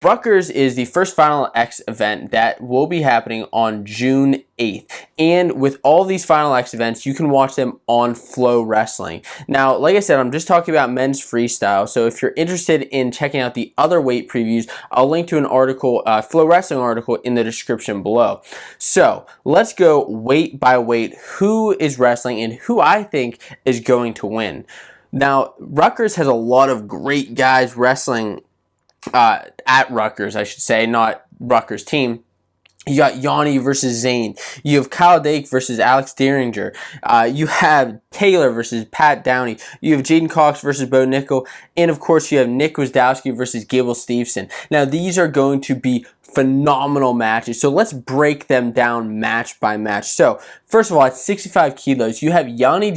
Rutgers is the first Final X event that will be happening on June 8th. And with all these Final X events, you can watch them on Flow Wrestling. Now, like I said, I'm just talking about men's freestyle. So if you're interested in checking out the other weight previews, I'll link to an article, Flow Wrestling article in the description below. So let's go weight by weight, who is wrestling and who I think is going to win. Now, Rutgers has a lot of great guys wrestling at Rutgers, I should say, not Rutgers team. You got Yianni versus Zain. You have Dake versus Alex Dieringer. You have Taylor versus Pat Downey. You have Jaden Cox versus Nickal. And of course, you have Nick Gwiazdowski versus Gable Steveson. Now, these are going to be phenomenal matches. So let's break them down match by match. So first of all, at 65 kilos, you have Yianni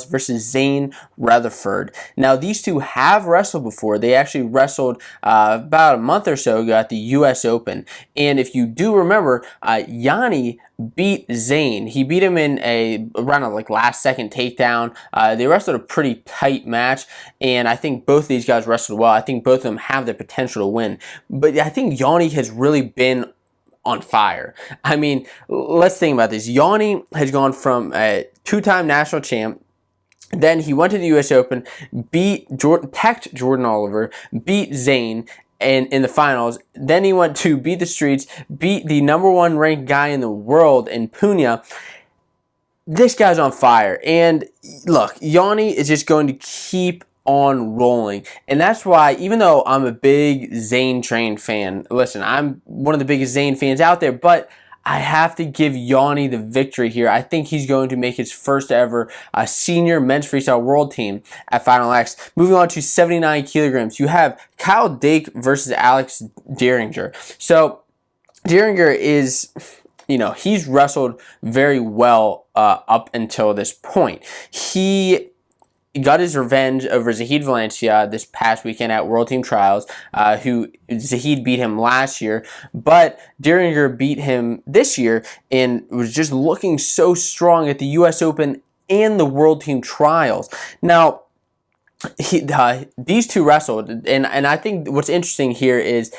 versus Zain Retherford. Now, these two have wrestled before. They actually wrestled about a month or so ago at the US Open. And if you do remember, Yianni beat Zain. He beat him in around a last second takedown. They wrestled a pretty tight match, and I think both of these guys wrestled well. I think both of them have the potential to win. But I think Yianni has really been on fire. I mean, let's think about this. Yianni has gone from a two-time national champ. Then he went to the US Open, teched Jordan Oliver, beat Zain, and in the finals. Then he went to beat the streets, beat the #1 ranked guy in the world in Puna. This guy's on fire. And look, Yianni is just going to keep on rolling. And that's why, even though I'm a big Zain trained fan, listen, I'm one of the biggest Zain fans out there, but I have to give Yianni the victory here. I think he's going to make his first ever senior men's freestyle world team at Final X. Moving on to 79 kilograms, you have Dake versus Alex Dieringer. So Dieringer is, he's wrestled very well up until this point. He got his revenge over Zahid Valencia this past weekend at World Team Trials, Zahid beat him last year, but Dieringer beat him this year and was just looking so strong at the US Open and the World Team Trials. Now, these two wrestled, and I think what's interesting here is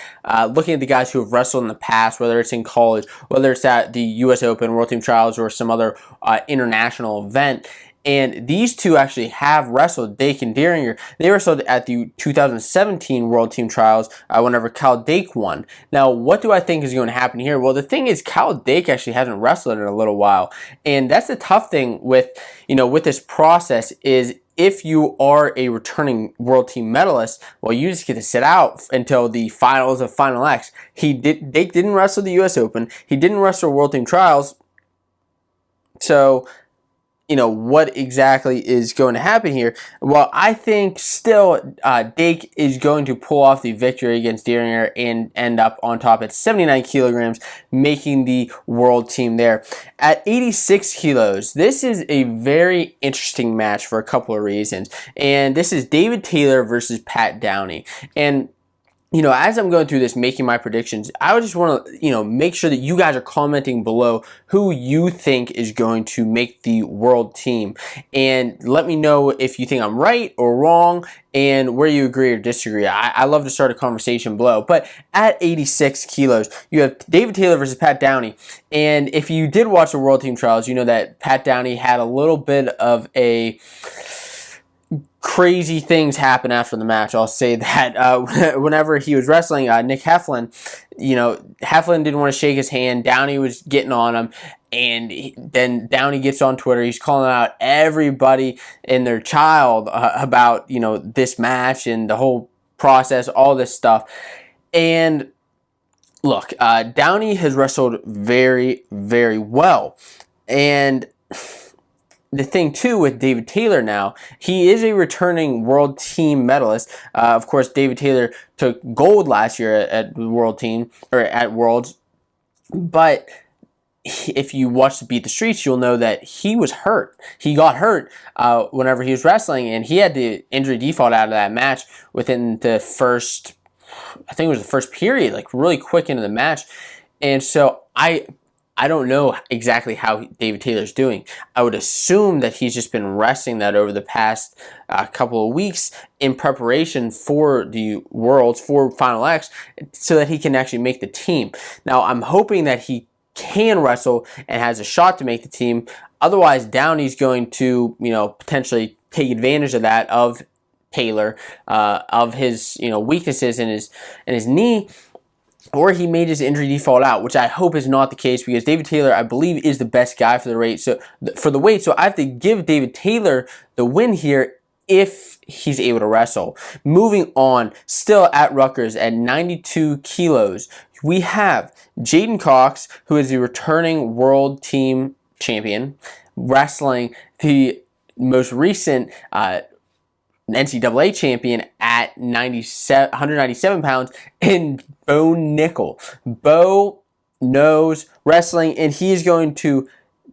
looking at the guys who have wrestled in the past, whether it's in college, whether it's at the US Open, World Team Trials, or some other international event. And these two actually have wrestled, Dake and Dieringer. They wrestled at the 2017 World Team Trials whenever Dake won. Now, what do I think is going to happen here? Well, the thing is, Dake actually hasn't wrestled in a little while. And that's the tough thing with, with this process is if you are a returning World Team medalist, well, you just get to sit out until the finals of Final X. Dake didn't wrestle the US Open. He didn't wrestle World Team Trials. So what exactly is going to happen here? Well, I think still Dake is going to pull off the victory against Dieringer and end up on top at 79 kilograms, making the world team there. At 86 kilos, this is a very interesting match for a couple of reasons. And this is David Taylor versus Pat Downey. And as I'm going through this, making my predictions, I would just want to, make sure that you guys are commenting below who you think is going to make the world team. And let me know if you think I'm right or wrong and where you agree or disagree. I love to start a conversation below. But at 86 kilos, you have David Taylor versus Pat Downey. And if you did watch the World Team Trials, you know that Pat Downey had a little bit of a crazy things happen after the match. I'll say that whenever he was wrestling Nick Heflin, Heflin didn't want to shake his hand. Downey was getting on him, and then Downey gets on Twitter. He's calling out everybody and their child about this match and the whole process, all this stuff. And look, Downey has wrestled very, very well, and the thing too with David Taylor now, he is a returning world team medalist. Of course, David Taylor took gold last year at the world team, or at Worlds. But if you watch the Beat the Streets, you'll know that he was hurt. He got hurt whenever he was wrestling, and he had the injury default out of that match within the I think it was the first period, really quick into the match. And so I I don't know exactly how David Taylor's doing. I would assume that he's just been resting that over the past couple of weeks in preparation for the Worlds, for Final X, so that he can actually make the team. Now, I'm hoping that he can wrestle and has a shot to make the team. Otherwise, Downey's going to, potentially take advantage of that, of Taylor, of his, weaknesses in his knee. Or he made his injury default out, which I hope is not the case, because David Taylor, I believe, is the best guy for the weight. So I have to give David Taylor the win here if he's able to wrestle. Moving on, still at Rutgers at 92 kilos, we have Jaden Cox, who is the returning world team champion, wrestling the most recent NCAA champion at 197 pounds in Bo Nickal. Bo knows wrestling, and he's going to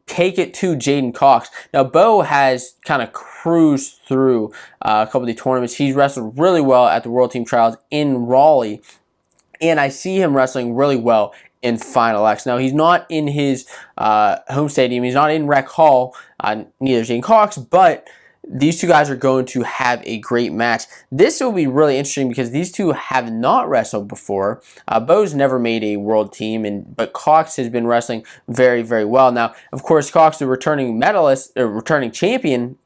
take it to Jaden Cox. Now, Bo has kind of cruised through a couple of the tournaments. He's wrestled really well at the World Team Trials in Raleigh, and I see him wrestling really well in Final X. Now, he's not in his home stadium. He's not in Rec Hall. Neither is Jaden Cox, but these two guys are going to have a great match. This will be really interesting because these two have not wrestled before. Bo's never made a world team, but Cox has been wrestling very, very well. Now, of course, Cox, the returning medalist, or returning champion,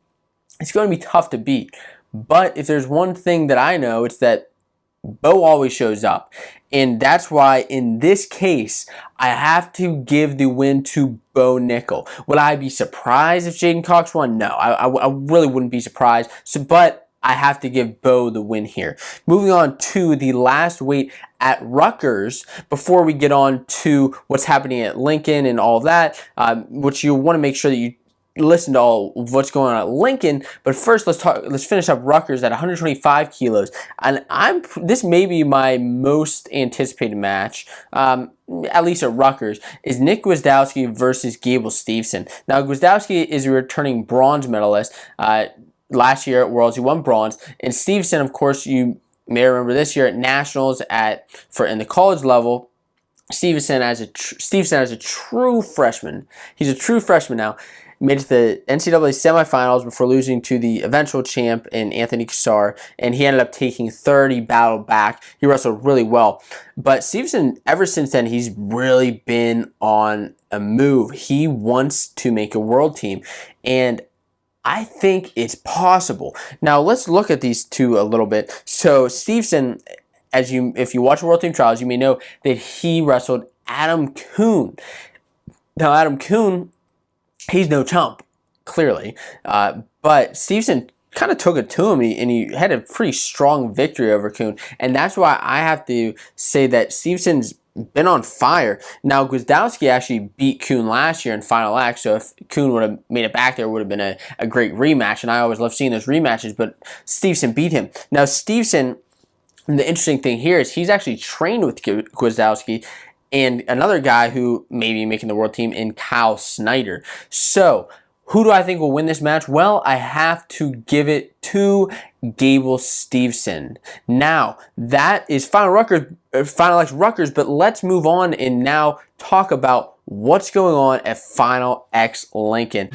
it's going to be tough to beat. But if there's one thing that I know, it's that Bo always shows up. And that's why, in this case, I have to give the win to Bo Nickal. Would I be surprised if Jaden Cox won? No, I really wouldn't be surprised. But I have to give Bo the win here. Moving on to the last weight at Rutgers, before we get on to what's happening at Lincoln and all of that, which you want to make sure that you listen to all of what's going on at Lincoln. But first, let's finish up Rutgers at 125 kilos. And this may be my most anticipated match, at least at Rutgers, is Nick Gwiazdowski versus Gable Steveson. Now, Gwiazdowski is a returning bronze medalist. Last year at Worlds, he won bronze. And Steveson, of course, you may remember this year at Nationals in the college level. Steveson as a true freshman. He's a true freshman now. Made it to the NCAA semifinals before losing to the eventual champ in Anthony Cassar, and he ended up taking 30 battle back. He wrestled really well. But Steveson, ever since then, he's really been on a move. He wants to make a world team, and I think it's possible. Now, let's look at these two a little bit. So, Steveson, if you watch World Team Trials, you may know that he wrestled Adam Kuhn. Now, Adam Kuhn, he's no chump, clearly. But Steveson kind of took it to him, and he had a pretty strong victory over Kuhn. And that's why I have to say that Steveson's been on fire. Now, Gwiazdowski actually beat Kuhn last year in Final X, so if Kuhn would have made it back there, it would have been a great rematch. And I always love seeing those rematches, but Steveson beat him. Now, Steveson, the interesting thing here is he's actually trained with Gwiazdowski, and another guy who may be making the world team in Kyle Snyder. So, who do I think will win this match? Well, I have to give it to Gable Steveson. Now, that is Final X Rutgers, but let's move on and now talk about what's going on at Final X Lincoln.